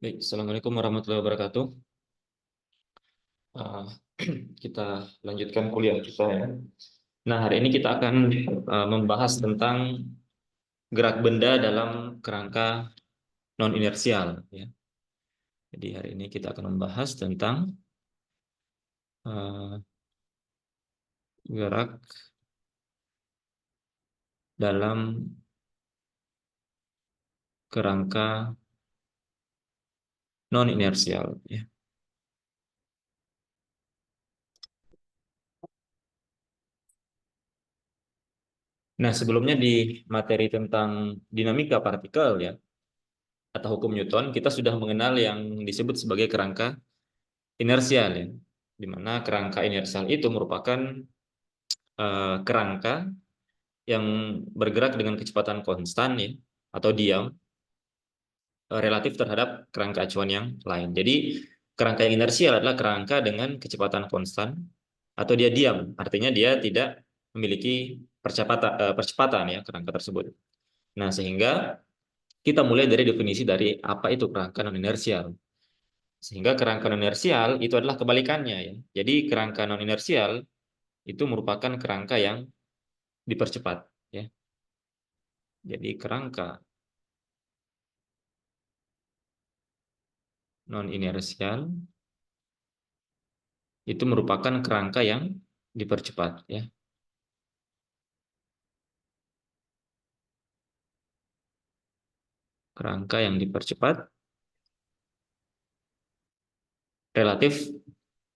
Baik, Assalamualaikum warahmatullahi wabarakatuh. Uh, kita lanjutkan kuliah kita ya. Nah, hari ini kita akan membahas tentang gerak benda dalam kerangka non inersial. Ya. Jadi hari ini kita akan membahas tentang uh, gerak dalam kerangka non inersial. Ya. Nah, sebelumnya di materi tentang dinamika partikel ya atau hukum Newton, kita sudah mengenal yang disebut sebagai kerangka inersial ya, di mana kerangka inersial itu merupakan kerangka yang bergerak dengan kecepatan konstan ya atau diam relatif terhadap kerangka acuan yang lain. Jadi kerangka yang inersial adalah kerangka dengan kecepatan konstan atau dia diam, artinya dia tidak memiliki percepatan ya kerangka tersebut. Nah, sehingga kita mulai dari definisi dari apa itu kerangka non inersial. Sehingga kerangka non inersial itu adalah kebalikannya ya. Jadi kerangka non inersial itu merupakan kerangka yang dipercepat ya. Jadi kerangka non inersial itu merupakan kerangka yang dipercepat ya. Kerangka yang dipercepat relatif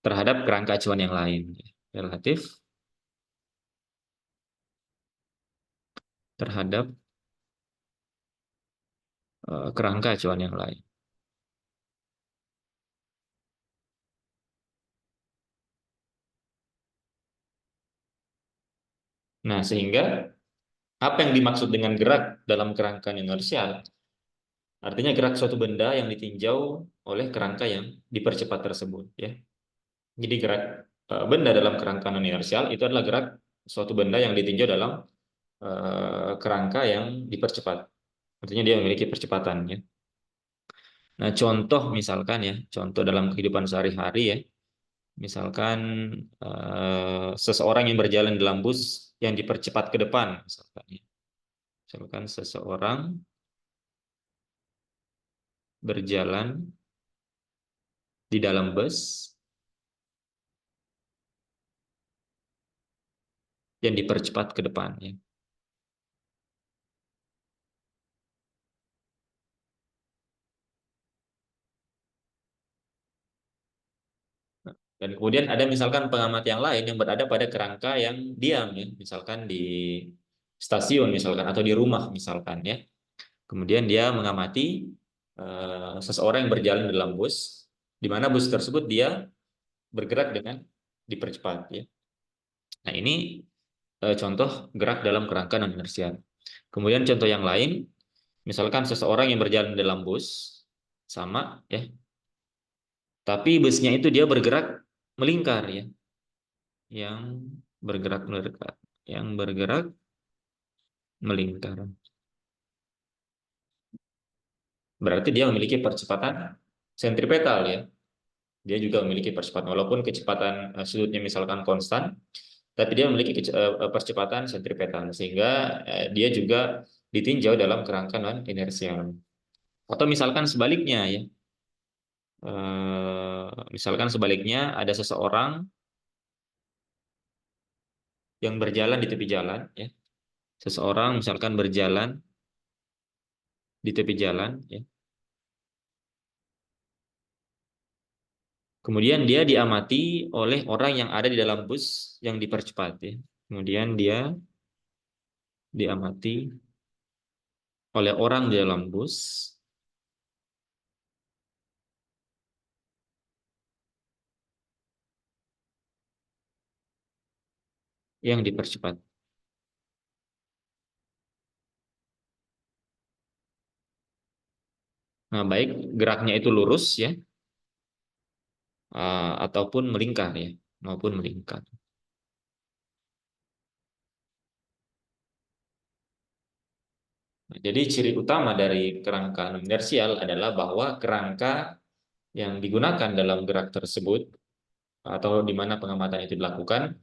terhadap kerangka acuan yang lain ya. Relatif terhadap kerangka acuan yang lain. Nah, sehingga apa yang dimaksud dengan gerak dalam kerangka inersial? Artinya gerak suatu benda yang ditinjau oleh kerangka yang dipercepat tersebut ya. Jadi gerak benda dalam kerangka non inersial itu adalah gerak suatu benda yang ditinjau dalam kerangka yang dipercepat. Artinya dia memiliki percepatan ya. Nah, contoh misalkan ya, contoh dalam kehidupan sehari-hari ya, misalkan seseorang yang berjalan dalam bus yang dipercepat ke depan, misalkan, ya. Misalkan seseorang berjalan di dalam bus yang dipercepat ke depan ya. Dan kemudian ada misalkan pengamat yang lain yang berada pada kerangka yang diam ya, misalkan di stasiun misalkan atau di rumah misalkan ya. Kemudian dia mengamati seseorang yang berjalan dalam bus, di mana bus tersebut dia bergerak dengan dipercepat ya. Nah, ini contoh gerak dalam kerangka non inersial. Kemudian contoh yang lain, misalkan seseorang yang berjalan dalam bus sama ya, tapi busnya itu dia bergerak melingkar ya, yang bergerak melingkar, yang bergerak melingkar. Berarti dia memiliki percepatan sentripetal ya. Dia juga memiliki percepatan walaupun kecepatan sudutnya misalkan konstan, tapi dia memiliki percepatan sentripetal sehingga dia juga ditinjau dalam kerangka non inersial. Atau misalkan sebaliknya ya, misalkan sebaliknya ada seseorang yang berjalan di tepi jalan ya, seseorang misalkan berjalan di tepi jalan ya, kemudian dia diamati oleh orang yang ada di dalam bus yang dipercepat ya, kemudian dia diamati oleh orang di dalam bus yang dipercepat. Nah, baik geraknya itu lurus ya, ataupun melingkar ya, maupun melingkar. Jadi ciri utama dari kerangka non inersial adalah bahwa kerangka yang digunakan dalam gerak tersebut atau di mana pengamatan itu dilakukan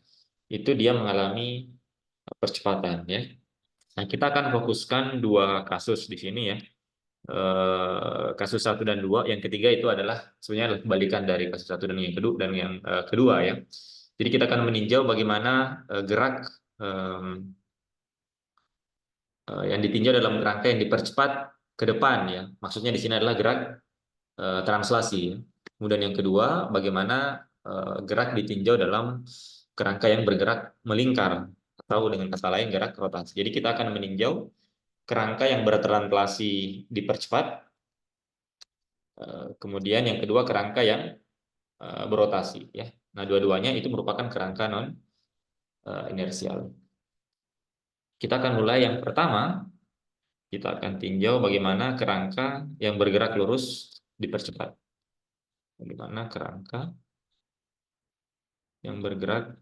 itu dia mengalami percepatan ya. Nah, kita akan fokuskan dua kasus di sini ya. Kasus satu dan dua. Yang ketiga itu adalah sebenarnya adalah kebalikan dari kasus satu dan yang kedua kedua ya. Jadi kita akan meninjau bagaimana gerak yang ditinjau dalam kerangka yang dipercepat ke depan ya. Maksudnya di sini adalah gerak translasi. Kemudian yang kedua, bagaimana gerak ditinjau dalam kerangka yang bergerak melingkar atau dengan kata lain gerak rotasi. Jadi kita akan meninjau kerangka yang bertranslasi dipercepat, kemudian yang kedua kerangka yang berotasi ya. Nah, dua-duanya itu merupakan kerangka non inersial. Kita akan mulai yang pertama, kita akan tinjau bagaimana kerangka yang bergerak lurus dipercepat. Bagaimana kerangka yang bergerak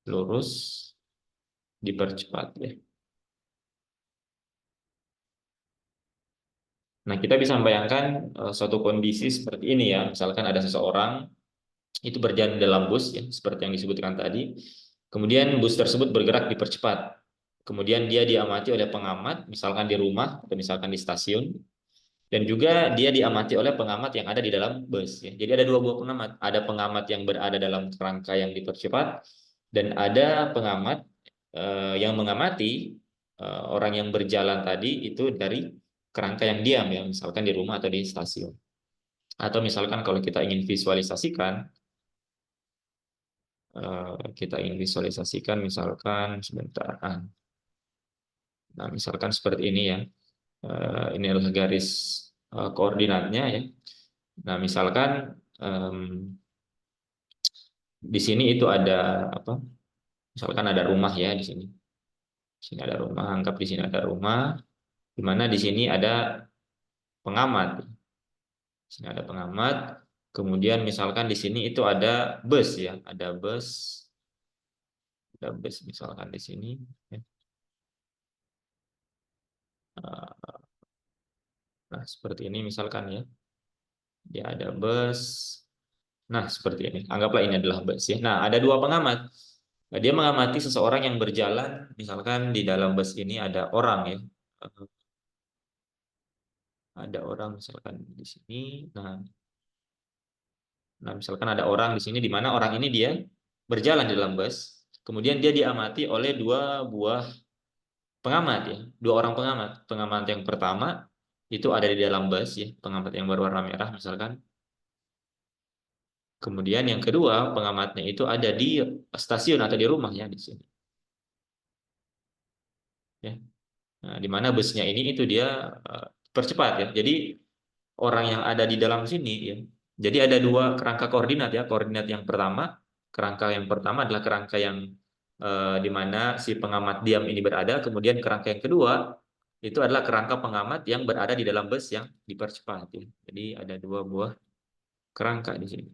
lurus dipercepat ya. Nah, kita bisa membayangkan suatu kondisi seperti ini ya. Misalkan ada seseorang itu berjalan dalam bus ya, seperti yang disebutkan tadi. Kemudian bus tersebut bergerak dipercepat. Kemudian dia diamati oleh pengamat, misalkan di rumah atau misalkan di stasiun. Dan juga dia diamati oleh pengamat yang ada di dalam bus ya. Jadi ada dua buah pengamat. Ada pengamat yang berada dalam kerangka yang dipercepat dan ada pengamat yang mengamati orang yang berjalan tadi itu dari kerangka yang diam ya, misalkan di rumah atau di stasiun. Atau misalkan kalau kita ingin visualisasikan, misalkan sebentar. Nah, misalkan seperti ini ya. Ini adalah garis koordinatnya ya. Nah, misalkan di sini itu ada apa? Misalkan ada rumah ya di sini. Di sini ada rumah, anggap di sini ada rumah, di mana di sini ada pengamat. Di sini ada pengamat. Kemudian misalkan di sini itu ada bus ya, ada bus misalkan di sini. Ya. Nah, seperti ini misalkan ya. Dia ada bus. Nah, seperti ini. Anggaplah ini adalah bus ya. Nah, ada dua pengamat. Nah, dia mengamati seseorang yang berjalan, misalkan di dalam bus ini ada orang ya. Ada orang misalkan di sini. Nah, misalkan ada orang di sini di mana orang ini dia berjalan di dalam bus. Kemudian dia diamati oleh dua buah pengamat ya. Dua orang pengamat. Pengamat yang pertama itu ada di dalam bus ya, pengamat yang berwarna merah misalkan. Kemudian yang kedua, pengamatnya itu ada di stasiun atau di rumah ya di sini. Ya. Nah, di mana busnya ini itu dia percepat ya. Jadi orang yang ada di dalam sini ya. Jadi ada dua kerangka koordinat ya. Koordinat yang pertama, kerangka yang pertama adalah kerangka yang di mana si pengamat diam ini berada. Kemudian kerangka yang kedua itu adalah kerangka pengamat yang berada di dalam bus yang dipercepat ya. Jadi ada dua buah kerangka di sini.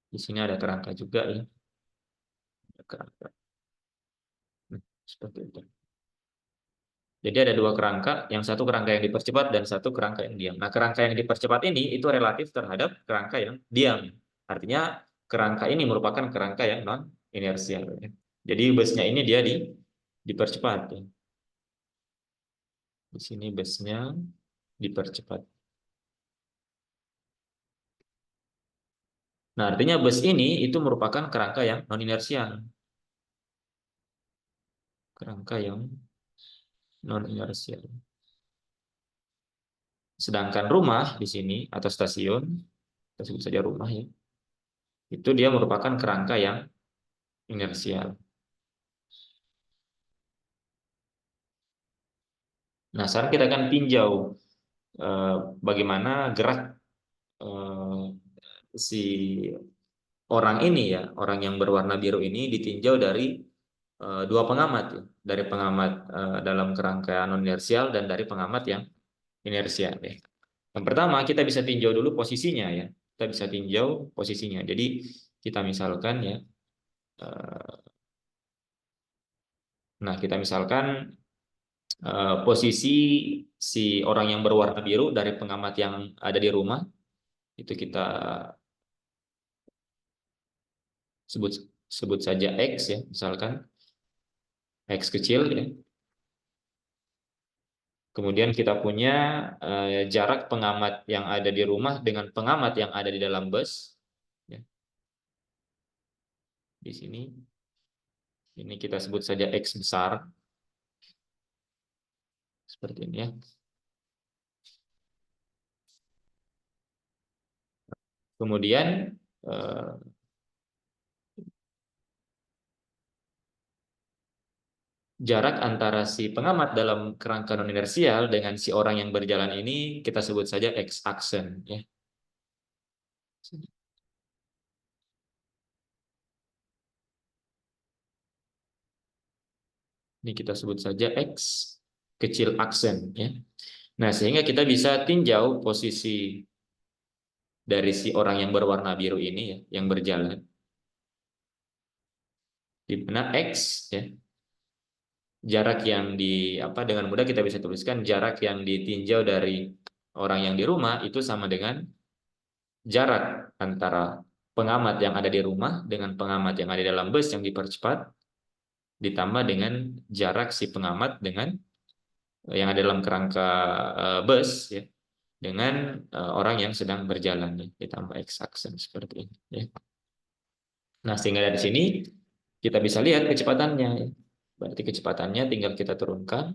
Di sini ada kerangka juga ya. Ada kerangka. Seperti itu. Jadi ada dua kerangka, yang satu kerangka yang dipercepat dan satu kerangka yang diam. Nah, kerangka yang dipercepat ini itu relatif terhadap kerangka yang diam. Artinya kerangka ini merupakan kerangka yang non inersial. Jadi busnya ini dia dipercepat. Di sini busnya dipercepat. Nah, artinya bus ini itu merupakan kerangka yang non inersial. Kerangka yang non inersial. Sedangkan rumah di sini atau stasiun, kita sebut saja rumah ya, itu dia merupakan kerangka yang inersial. Nah, sekarang kita akan tinjau bagaimana gerak eh, si orang ini ya, orang yang berwarna biru ini ditinjau dari dua pengamat ya, dari pengamat dalam kerangka non inersial dan dari pengamat yang inersial ya. Yang pertama kita bisa tinjau dulu posisinya ya, kita bisa tinjau posisinya. Jadi kita misalkan ya Nah, kita misalkan posisi si orang yang berwarna biru dari pengamat yang ada di rumah itu kita sebut sebut saja X ya, misalkan X kecil ya. Kemudian kita punya jarak pengamat yang ada di rumah dengan pengamat yang ada di dalam bus. Ya, di sini ini kita sebut saja X besar seperti ini ya. Kemudian eh, jarak antara si pengamat dalam kerangka non inersial dengan si orang yang berjalan ini kita sebut saja X aksen ya. Ini kita sebut saja X kecil aksen ya. Nah, sehingga kita bisa tinjau posisi dari si orang yang berwarna biru ini ya, yang berjalan di mana X ya, jarak yang di apa dengan mudah kita bisa tuliskan jarak yang ditinjau dari orang yang di rumah itu sama dengan jarak antara pengamat yang ada di rumah dengan pengamat yang ada di dalam bus yang dipercepat ditambah dengan jarak si pengamat dengan yang ada dalam kerangka bus ya dengan orang yang sedang berjalan ya, ditambah x aksen seperti ini ya. Nah, sehingga dari sini kita bisa lihat kecepatannya ya. Berarti kecepatannya tinggal kita turunkan.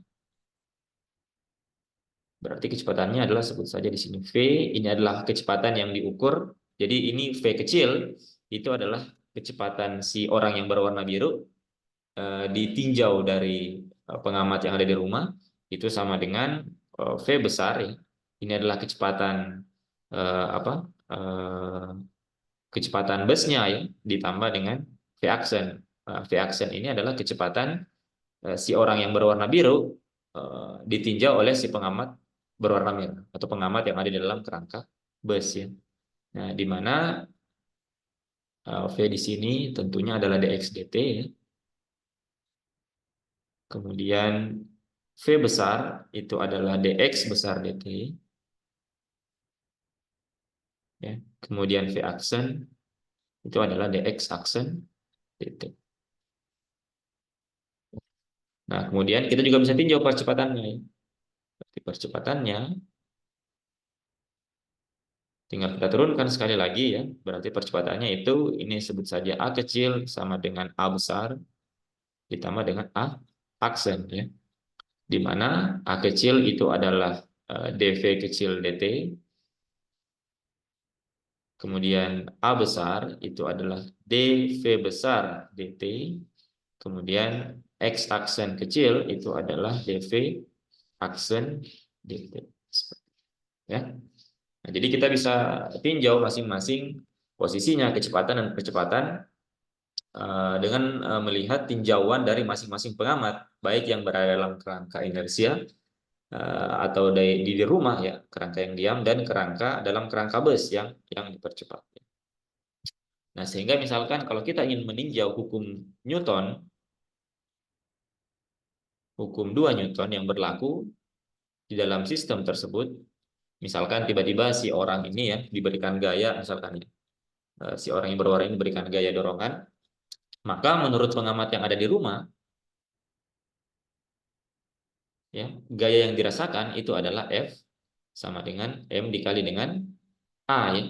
Berarti kecepatannya adalah sebut saja di sini V, ini adalah kecepatan yang diukur. Jadi ini V kecil itu adalah kecepatan si orang yang berwarna biru ditinjau dari pengamat yang ada di rumah itu sama dengan V besar ya. Ini adalah kecepatan apa? Kecepatan busnya ya ditambah dengan V aksen. V aksen ini adalah kecepatan si orang yang berwarna biru ditinjau oleh si pengamat berwarna merah atau pengamat yang ada di dalam kerangka bus ya. Nah, di mana V di sini tentunya adalah dx dt ya. Kemudian V besar itu adalah dx besar dt ya. Kemudian V aksen itu adalah dx aksen dt. Nah, kemudian kita juga bisa tinjau percepatannya ya. Percepatannya tinggal kita turunkan sekali lagi ya. Berarti percepatannya itu ini sebut saja A kecil sama dengan A besar ditambah dengan A aksen ya. Di mana A kecil itu adalah dv kecil dt. Kemudian A besar itu adalah dv besar dt. Kemudian X aksen kecil itu adalah dv aksen dt. Ya. Nah, jadi kita bisa tinjau masing-masing posisinya, kecepatan dan percepatan dengan melihat tinjauan dari masing-masing pengamat, baik yang berada dalam kerangka inersia atau di rumah ya, kerangka yang diam dan kerangka dalam kerangka bus yang dipercepat. Nah, sehingga misalkan kalau kita ingin meninjau hukum Newton, hukum 2 Newton yang berlaku di dalam sistem tersebut, misalkan tiba-tiba si orang ini ya diberikan gaya misalkan ya, si orang yang berwarna ini diberikan gaya dorongan, maka menurut pengamat yang ada di rumah, ya, gaya yang dirasakan itu adalah F sama dengan M dikali dengan A ya.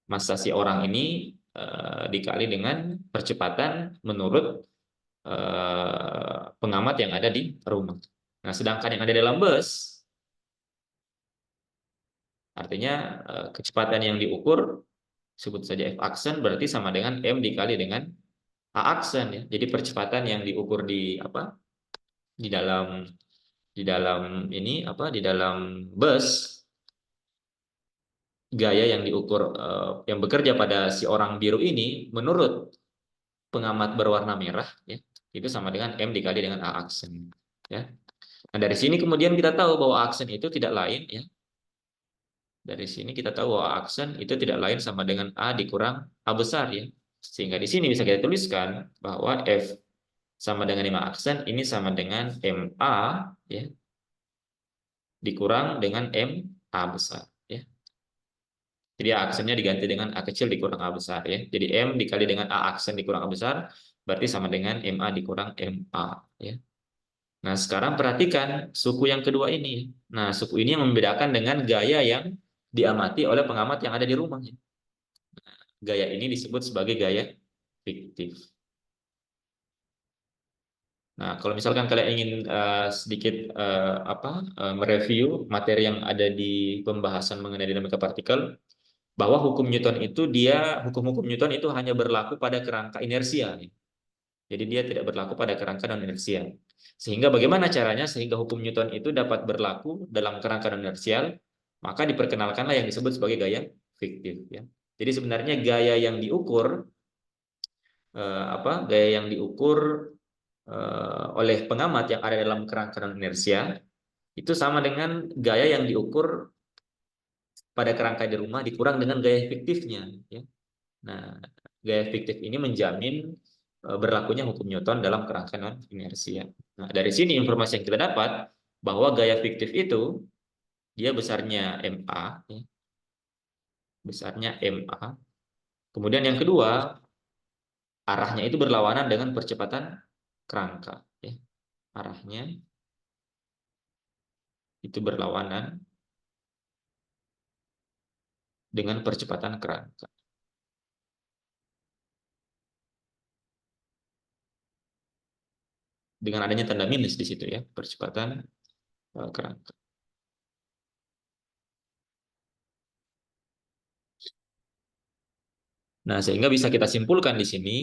Massa si orang ini dikali dengan percepatan menurut pengamat yang ada di rumah. Nah, sedangkan yang ada dalam bus artinya kecepatan yang diukur sebut saja F aksen berarti sama dengan M dikali dengan A aksen ya. Jadi percepatan yang diukur di apa? Di dalam ini apa? Di dalam bus gaya yang diukur yang bekerja pada si orang biru ini menurut pengamat berwarna merah ya itu sama dengan M dikali dengan A aksen ya. Nah, dari sini kemudian kita tahu bahwa aksen itu tidak lain ya. Dari sini kita tahu bahwa aksen itu tidak lain sama dengan A dikurang A besar ya. Sehingga di sini bisa kita tuliskan bahwa F sama dengan 5 aksen, ini sama dengan MA ya, dikurang dengan MA besar ya. Jadi A aksennya diganti dengan A kecil dikurang A besar ya. Jadi M dikali dengan A aksen dikurang A besar berarti sama dengan MA dikurang MA ya. Nah, sekarang perhatikan suku yang kedua ini. Nah, suku ini yang membedakan dengan gaya yang diamati oleh pengamat yang ada di rumah. Gaya ini disebut sebagai gaya fiktif. Nah, kalau misalkan kalian ingin sedikit mereview materi yang ada di pembahasan mengenai dinamika partikel, bahwa hukum-hukum Newton itu hanya berlaku pada kerangka inersia. Jadi dia tidak berlaku pada kerangka non inersial. Sehingga bagaimana caranya sehingga hukum Newton itu dapat berlaku dalam kerangka non inersial? Maka diperkenalkanlah yang disebut sebagai gaya fiktif ya. Jadi sebenarnya gaya yang diukur oleh pengamat yang ada dalam kerangka non inersial itu sama dengan gaya yang diukur pada kerangka di rumah dikurang dengan gaya fiktifnya ya. Nah, gaya fiktif ini menjamin berlakunya hukum Newton dalam kerangka non inersia. Nah, dari sini informasi yang kita dapat bahwa gaya fiktif itu dia besarnya MA, ya, besarnya MA. Kemudian yang kedua, arahnya itu berlawanan dengan percepatan kerangka. Ya. Arahnya itu berlawanan dengan percepatan kerangka. Dengan adanya tanda minus di situ ya, percepatan kerangka. Nah, sehingga bisa kita simpulkan di sini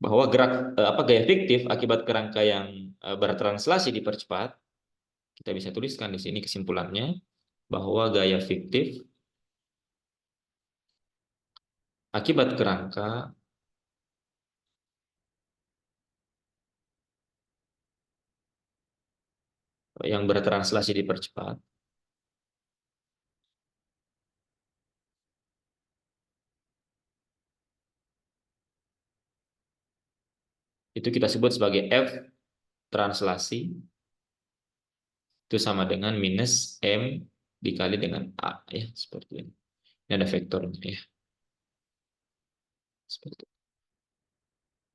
bahwa gaya fiktif akibat kerangka yang bertranslasi dipercepat, kita bisa tuliskan di sini kesimpulannya bahwa gaya fiktif akibat kerangka yang bertranslasi dipercepat itu kita sebut sebagai F translasi itu sama dengan minus M dikali dengan A ya, seperti ini. Ini ada vektornya ya. Seperti itu.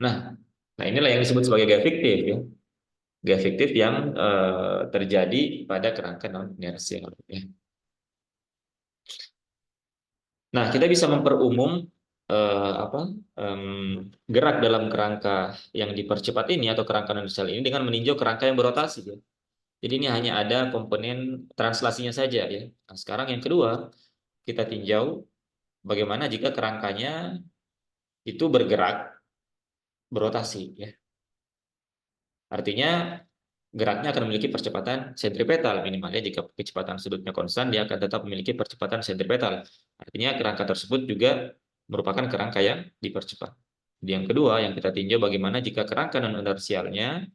Nah, inilah yang disebut sebagai gaya fiktif ya. Gaya fiktif yang terjadi pada kerangka non inersial ya. Nah, kita bisa memperumum gerak dalam kerangka yang dipercepat ini atau kerangka non inersial ini dengan meninjau kerangka yang berotasi ya. Jadi ini hanya ada komponen translasinya saja ya. Nah, sekarang yang kedua, kita tinjau bagaimana jika kerangkanya itu bergerak berotasi ya. Artinya geraknya akan memiliki percepatan sentripetal minimalnya jika kecepatan sudutnya konstan dia akan tetap memiliki percepatan sentripetal. Artinya kerangka tersebut juga merupakan kerangka yang dipercepat. Jadi yang kedua yang kita tinjau bagaimana jika kerangka non inersialnya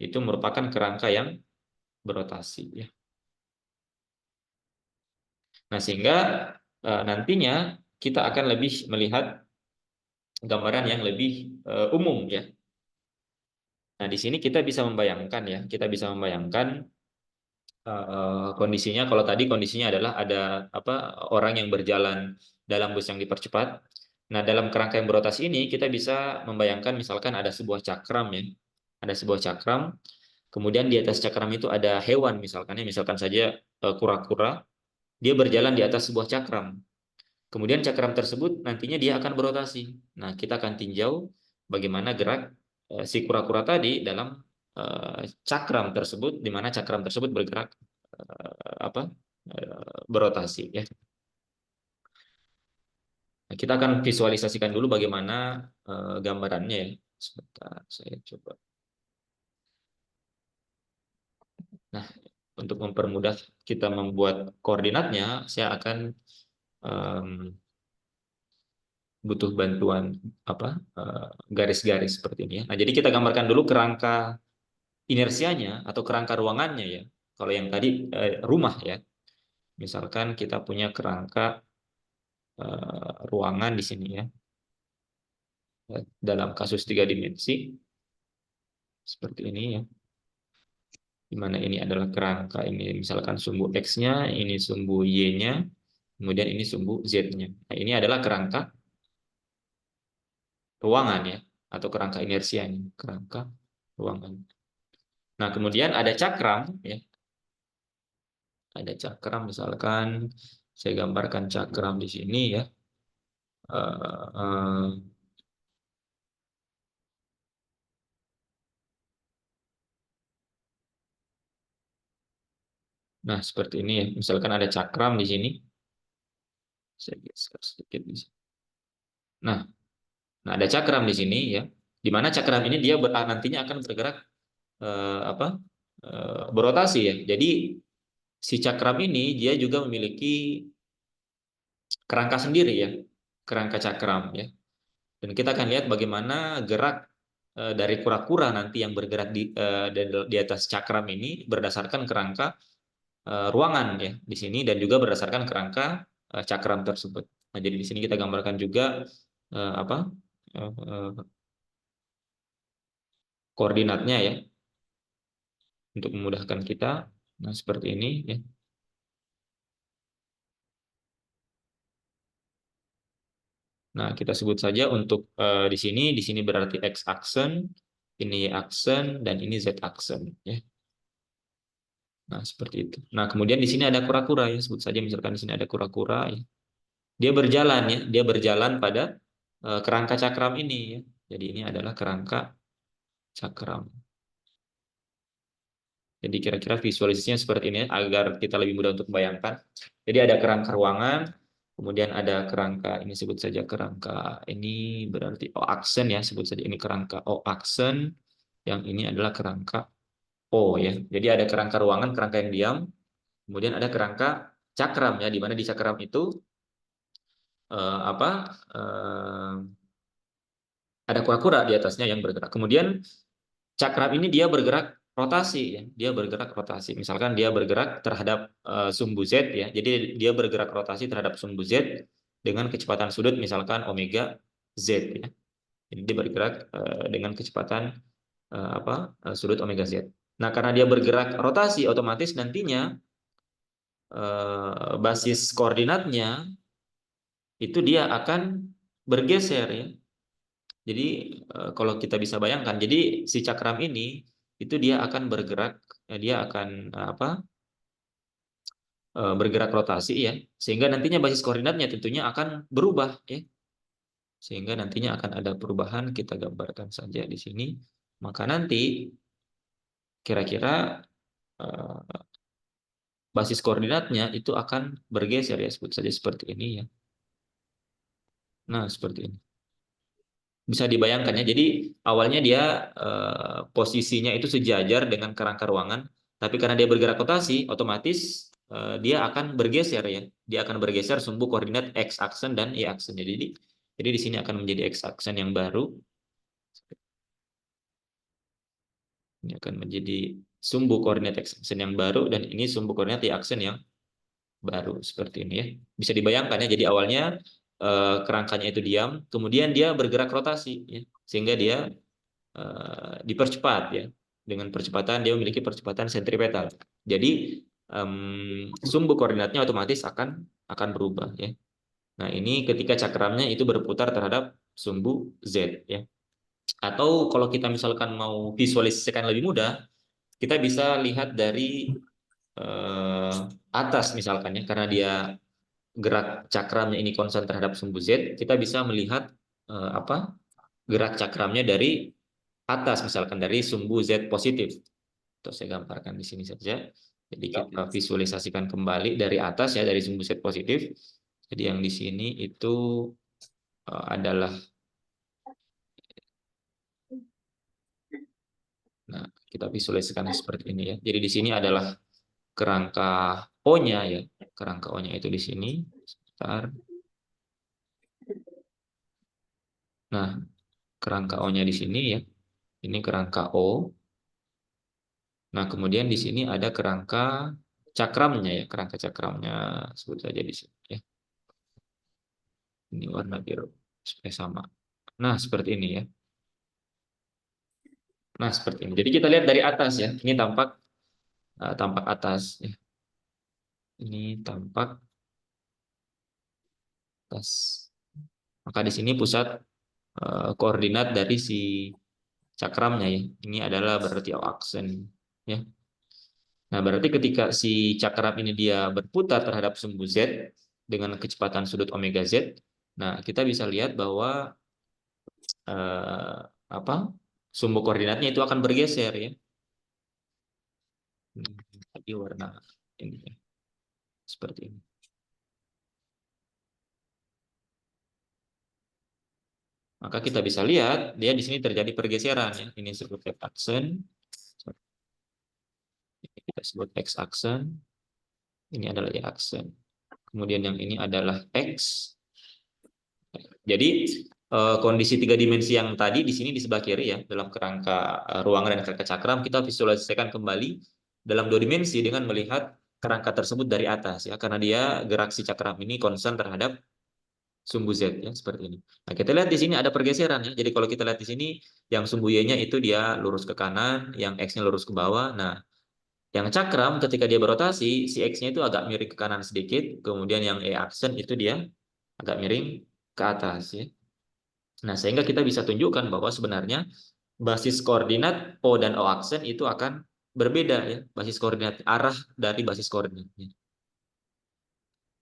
itu merupakan kerangka yang berotasi ya. Nah, sehingga nantinya kita akan lebih melihat gambaran yang lebih umum ya. Nah, di sini kita bisa membayangkan ya, kita bisa membayangkan kondisinya kalau tadi kondisinya adalah ada orang yang berjalan dalam bus yang dipercepat. Nah, dalam kerangka yang berotasi ini kita bisa membayangkan misalkan ada sebuah cakram ya. Ada sebuah cakram, kemudian di atas cakram itu ada hewan misalkan saja kura-kura, dia berjalan di atas sebuah cakram. Kemudian cakram tersebut nantinya dia akan berotasi. Nah, kita akan tinjau bagaimana gerak si kura-kura tadi dalam cakram tersebut, di mana cakram tersebut bergerak berotasi ya. Nah, kita akan visualisasikan dulu bagaimana gambarannya ya. Sebentar, saya coba. Nah, untuk mempermudah kita membuat koordinatnya, saya akan butuh bantuan garis-garis seperti ini ya. Nah, jadi kita gambarkan dulu kerangka inersianya atau kerangka ruangannya ya. Kalau yang tadi rumah ya. Misalkan kita punya kerangka ruangan di sini ya. Dalam kasus 3 dimensi. seperti ini ya. Di mana ini adalah kerangka, ini misalkan sumbu X-nya, ini sumbu Y-nya, kemudian ini sumbu Z-nya. Nah, ini adalah kerangka ruangan ya, atau kerangka inersianya, kerangka ruangan. Nah, kemudian ada cakram ya. Ada cakram misalkan saya gambarkan cakram di sini ya. Eh, eh, Nah, seperti ini ya. Misalkan ada cakram di sini. Saya geser sedikit di sini. Nah, ada cakram di sini ya. Di mana cakram ini dia nantinya akan bergerak apa? Berotasi ya. Jadi si cakram ini dia juga memiliki kerangka sendiri ya. Kerangka cakram ya. Dan kita akan lihat bagaimana gerak dari kura-kura nanti yang bergerak di atas cakram ini berdasarkan kerangka ruangan ya di sini dan juga berdasarkan kerangka cakram tersebut. Nah, jadi di sini kita gambarkan juga apa eh, eh, koordinatnya ya untuk memudahkan kita. Nah, seperti ini ya. Nah, kita sebut saja untuk di sini berarti x aksen, ini y aksen dan ini z aksen ya. Nah, seperti itu. Nah, kemudian di sini ada kura-kura ya, sebut saja misalkan di sini ada kura-kura ya. Dia berjalan ya, dia berjalan pada kerangka cakram ini ya. Jadi ini adalah kerangka cakram. Jadi kira-kira visualisasinya seperti ini agar kita lebih mudah untuk bayangkan. Jadi ada kerangka ruangan, kemudian ada kerangka ini sebut saja kerangka ini berarti O aksen ya, sebut saja ini kerangka O aksen, yang ini adalah kerangka O ya. Jadi ada kerangka ruangan, kerangka yang diam, kemudian ada kerangka cakram ya, di mana di cakram itu apa ada kura-kura di atasnya yang bergerak. Kemudian cakram ini dia bergerak rotasi ya, dia bergerak rotasi. Misalkan dia bergerak terhadap sumbu Z ya, jadi dia bergerak rotasi terhadap sumbu Z dengan kecepatan sudut misalkan omega Z ya. Jadi dia bergerak dengan kecepatan sudut omega Z. Nah, karena dia bergerak rotasi, otomatis nantinya basis koordinatnya itu dia akan bergeser ya. Jadi kalau kita bisa bayangkan, jadi si cakram ini itu dia akan bergerak, dia akan bergerak rotasi ya, sehingga nantinya basis koordinatnya tentunya akan berubah ya, sehingga nantinya akan ada perubahan. Kita gambarkan saja di sini, maka nanti kira-kira eh, basis koordinatnya itu akan bergeser ya, sebut saja seperti ini ya. Nah, seperti ini. Bisa dibayangkan ya. Jadi awalnya dia posisinya itu sejajar dengan kerangka ruangan, tapi karena dia bergerak rotasi, otomatis dia akan bergeser ya. Dia akan bergeser sumbu koordinat x aksen dan y aksen. Jadi di sini akan menjadi x aksen yang baru. Ini akan menjadi sumbu koordinat x aksen yang baru dan ini sumbu koordinat y aksen yang baru seperti ini ya. Bisa dibayangkan ya. Jadi awalnya kerangkanya itu diam, kemudian dia bergerak rotasi ya. Sehingga dia dipercepat ya, dengan percepatan dia memiliki percepatan sentripetal. Jadi sumbu koordinatnya otomatis akan berubah ya. Nah, ini ketika cakramnya itu berputar terhadap sumbu Z ya. Atau kalau kita misalkan mau visualisasikan lebih mudah, kita bisa lihat dari atas misalkan ya, karena dia gerak cakramnya ini konstan terhadap sumbu Z, kita bisa melihat gerak cakramnya dari atas misalkan dari sumbu Z positif. Atau saya gambarkan di sini saja. Jadi kita visualisasikan kembali dari atas ya, dari sumbu Z positif. Jadi yang di sini itu adalah, nah, kita visualisasikan seperti ini ya. Jadi di sini adalah kerangka O-nya ya. Kerangka O-nya itu di sini. Sebentar. Nah, kerangka O-nya di sini ya. Ini kerangka O. Nah, kemudian di sini ada kerangka cakramnya ya. Kerangka cakramnya sebut saja di sini ya. Ini warna biru supaya sama. Nah, seperti ini ya. Nah, seperti ini. Jadi kita lihat dari atas ya. Ini tampak atas ya. Ini tampak atas. Maka di sini pusat koordinat dari si cakramnya ya. Ini adalah berarti aksen ya. Nah, berarti ketika si cakram ini dia berputar terhadap sumbu Z dengan kecepatan sudut omega Z, nah kita bisa lihat bahwa eh, apa sumbu koordinatnya itu akan bergeser ya. Tadi warna ini ya, seperti ini. Maka kita bisa lihat dia di sini terjadi pergeseran ya. Ini disebut X aksen, kita sebut X aksen. Ini adalah Y aksen. Kemudian yang ini adalah X. Jadi kondisi tiga dimensi yang tadi di sini di sebelah kiri ya dalam kerangka ruangan dan kerangka cakram kita visualisasikan kembali dalam dua dimensi dengan melihat kerangka tersebut dari atas ya karena dia gerak si cakram ini konstan terhadap sumbu Z ya seperti ini. Nah, kita lihat di sini ada pergeseran ya. Jadi kalau kita lihat di sini yang sumbu Y-nya itu dia lurus ke kanan, yang X-nya lurus ke bawah. Nah, yang cakram ketika dia berotasi si X-nya itu agak miring ke kanan sedikit, kemudian yang Y aksen itu dia agak miring ke atas ya. Nah, sehingga kita bisa tunjukkan bahwa sebenarnya basis koordinat O dan O aksen itu akan berbeda ya, basis koordinat arah dari basis koordinatnya.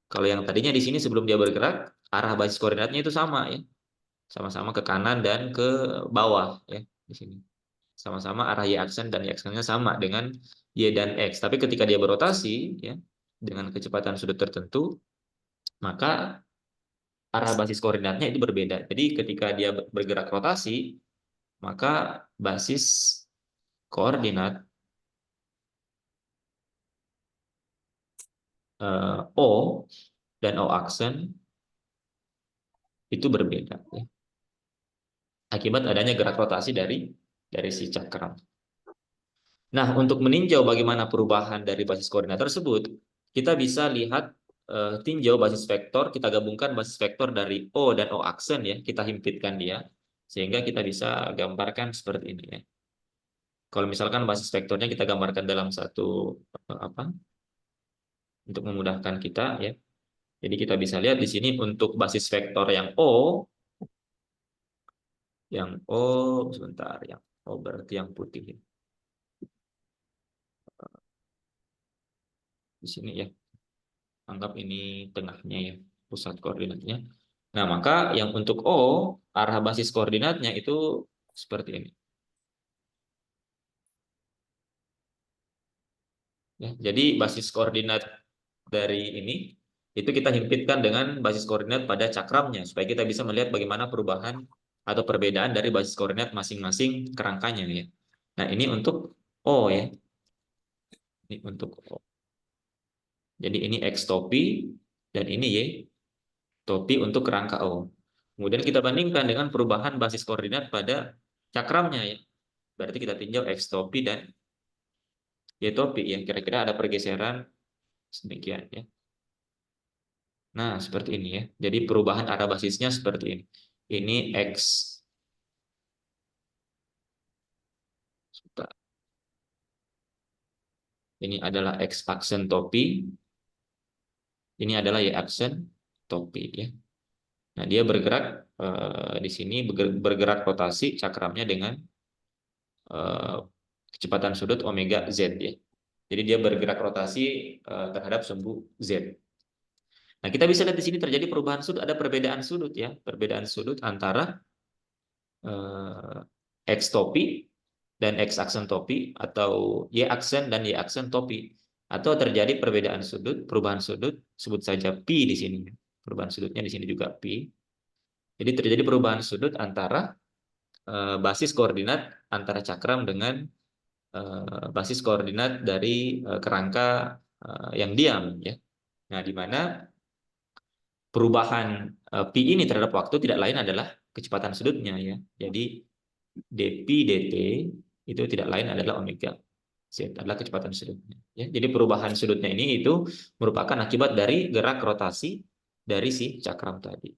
Kalau yang tadinya di sini sebelum dia bergerak, arah basis koordinatnya itu sama ya, sama-sama ke kanan dan ke bawah ya di sini. Sama-sama arah Y aksen dan Y aksennya sama dengan Y dan X. Tapi ketika dia berotasi ya dengan kecepatan sudut tertentu, maka arah basis koordinatnya itu berbeda. Jadi ketika dia bergerak rotasi, maka basis koordinat O dan O aksen itu berbeda ya. Akibat adanya gerak rotasi dari si cakram. Nah, untuk meninjau bagaimana perubahan dari basis koordinat tersebut, kita bisa lihat tinjau basis vektor, kita gabungkan basis vektor dari O dan O aksen ya, kita himpitkan dia sehingga kita bisa gambarkan seperti ini ya. Kalau misalkan basis vektornya kita gambarkan dalam satu apa? Untuk memudahkan kita ya. Jadi kita bisa lihat di sini untuk basis vektor yang O sebentar, yang O berarti yang putih ya. Di sini ya, anggap ini tengahnya ya, pusat koordinatnya. Nah, maka yang untuk O, arah basis koordinatnya itu seperti ini. Ya, jadi basis koordinat dari ini itu kita himpitkan dengan basis koordinat pada cakramnya supaya kita bisa melihat bagaimana perubahan atau perbedaan dari basis koordinat masing-masing kerangkanya ya. Nah, ini untuk O ya. Ini untuk O. Jadi ini X topi dan ini Y topi untuk kerangka O. Kemudian kita bandingkan dengan perubahan basis koordinat pada cakramnya ya. Berarti kita tinjau X topi dan Y topi yang kira-kira ada pergeseran sedemikian ya. Nah, seperti ini ya. Jadi perubahan arah basisnya seperti ini. Ini X. Ini adalah X aksen topi. Ini adalah Y aksen topi ya. Nah, dia bergerak di sini bergerak rotasi cakramnya dengan eh, kecepatan sudut omega Z ya. Jadi dia bergerak rotasi terhadap sumbu Z. Nah, kita bisa lihat di sini terjadi perubahan sudut, ada perbedaan sudut ya, perbedaan sudut antara eh, X topi dan X aksen topi atau Y aksen dan Y aksen topi atau terjadi perbedaan sudut, perubahan sudut, sebut saja pi di sini. Perubahan sudutnya di sini juga pi. Jadi terjadi perubahan sudut antara basis koordinat antara cakram dengan basis koordinat dari kerangka yang diam ya. Nah, di mana perubahan pi ini terhadap waktu tidak lain adalah kecepatan sudutnya ya. Jadi dp dt itu tidak lain adalah omega z adalah kecepatan sudutnya. Ya, jadi perubahan sudutnya ini itu merupakan akibat dari gerak rotasi dari si cakram tadi.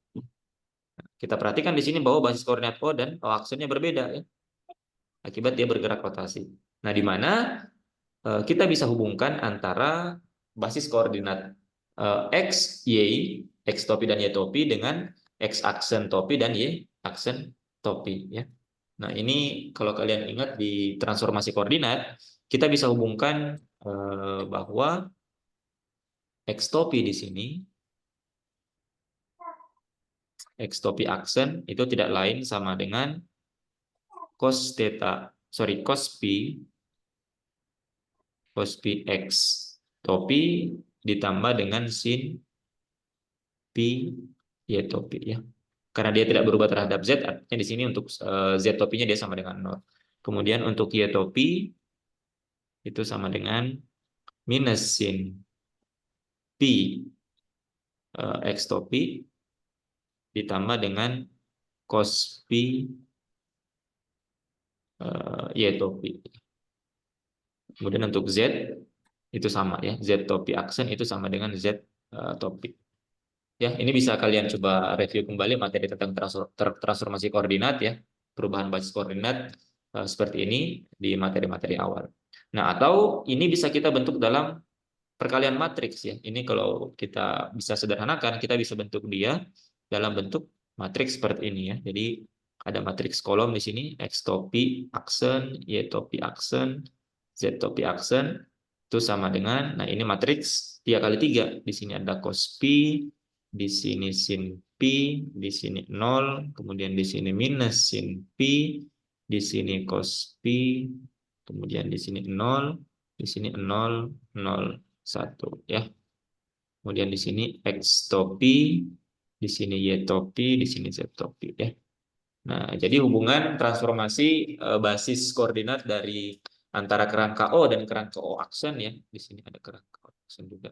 Kita perhatikan di sini bahwa basis koordinat O dan O aksennya berbeda ya. akibat dia bergerak rotasi. Nah, di mana kita bisa hubungkan antara basis koordinat X, Y, X topi dan Y topi dengan X aksen topi dan Y aksen topi ya. Nah, ini kalau kalian ingat di transformasi koordinat, kita bisa hubungkan bahwa X topi di sini, X topi aksen itu tidak lain sama dengan cos theta, sorry, cos pi X topi ditambah dengan sin pi Y topi ya. Karena dia tidak berubah terhadap Z, artinya di sini untuk Z topinya dia sama dengan 0. Kemudian untuk Y topi itu sama dengan minus sin pi X topi ditambah dengan cos pi Y topi. Kemudian untuk Z itu sama ya, Z topi aksen itu sama dengan Z topi. Ya, ini bisa kalian coba review kembali materi tentang transformasi koordinat ya, perubahan basis koordinat seperti ini di materi-materi awal. Nah, atau ini bisa kita bentuk dalam perkalian matriks ya. Ini kalau kita bisa sederhanakan, kita bisa bentuk dia dalam bentuk matriks seperti ini ya. Jadi ada matriks kolom di sini, X topi aksen, Y topi aksen, Z topi aksen itu sama dengan, nah ini matriks 3 kali 3. Di sini ada cos pi, di sini sin pi, di sini 0, kemudian di sini minus sin pi, di sini cos pi, kemudian di sini 0, di sini 0, 0, 1 ya. Kemudian di sini X topi, di sini Y topi, di sini Z topi ya. Nah, jadi hubungan transformasi basis koordinat dari antara kerangka O dan kerangka O aksen ya. Di sini ada kerangka O aksen juga.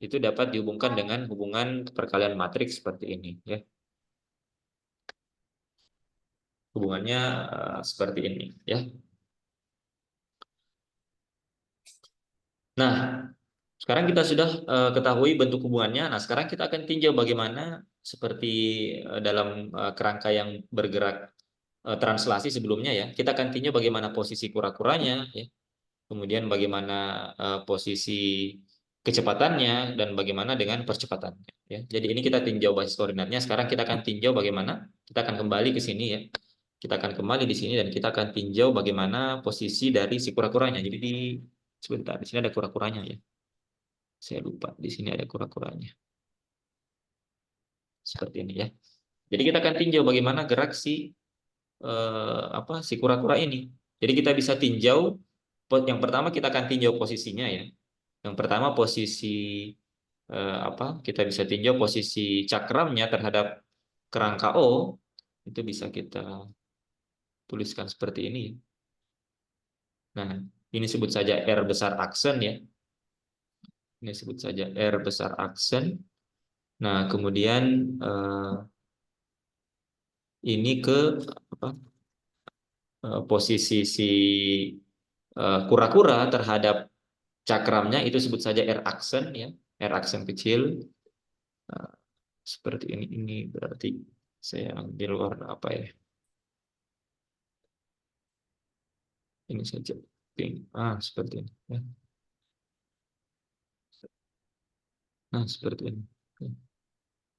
Itu dapat dihubungkan dengan hubungan perkalian matriks seperti ini ya. Hubungannya seperti ini ya. Nah, sekarang kita sudah ketahui bentuk hubungannya. Nah, sekarang kita akan tinjau bagaimana seperti dalam kerangka yang bergerak translasi sebelumnya ya. Kita akan tinjau bagaimana posisi kura-kuranya ya. Kemudian bagaimana posisi kecepatannya dan bagaimana dengan percepatannya ya. Jadi ini kita tinjau basis koordinatnya. Sekarang kita akan tinjau bagaimana, kita akan kembali ke sini ya. Kita akan kembali di sini dan kita akan tinjau bagaimana posisi dari si kura-kuranya. Jadi sebentar, di sini ada kura-kuranya ya. Saya lupa, di sini ada kura-kuranya. Seperti ini ya. Jadi kita akan tinjau bagaimana gerak si kura-kura ini. Jadi kita bisa tinjau, yang pertama kita akan tinjau posisinya ya. Yang pertama posisi kita bisa tinjau posisi cakramnya terhadap kerangka O, itu bisa kita tuliskan seperti ini. Nah, ini sebut saja R besar aksen ya. Ini sebut saja R besar aksen. Nah, kemudian ini ke apa? Posisi si kura-kura terhadap cakramnya itu sebut saja R aksen ya, R aksen kecil. Seperti ini. Ini berarti saya ambil warna apa ya? Ini saja pink. Seperti ini ya. Nah, seperti ini.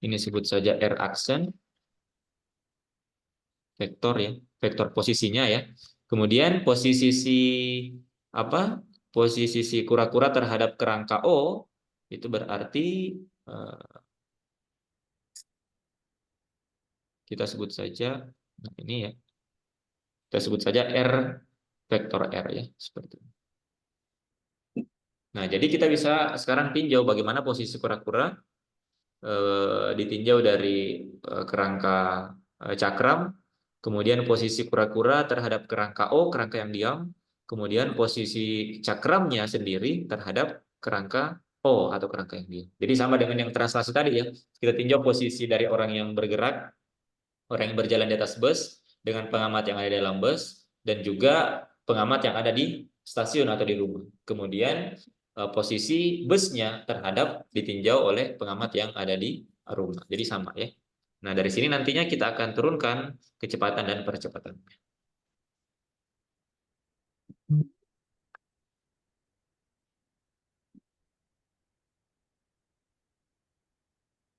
Ini sebut saja R aksen vektor ya, vektor posisinya ya. Kemudian posisi si apa? Posisi si kura-kura terhadap kerangka O itu berarti kita sebut saja ini ya. Kita sebut saja R vektor R ya, seperti ini. Nah, jadi kita bisa sekarang tinjau bagaimana posisi kura-kura ditinjau dari kerangka cakram, kemudian posisi kura-kura terhadap kerangka O, kerangka yang diam, kemudian posisi cakramnya sendiri terhadap kerangka O atau kerangka yang diam. Jadi sama dengan yang translasi tadi ya, kita tinjau posisi dari orang yang bergerak, orang yang berjalan di atas bus, dengan pengamat yang ada di dalam bus, dan juga pengamat yang ada di stasiun atau di rumah. Kemudian posisi busnya terhadap ditinjau oleh pengamat yang ada di rumah. Jadi sama ya. Nah, dari sini nantinya kita akan turunkan kecepatan dan percepatan.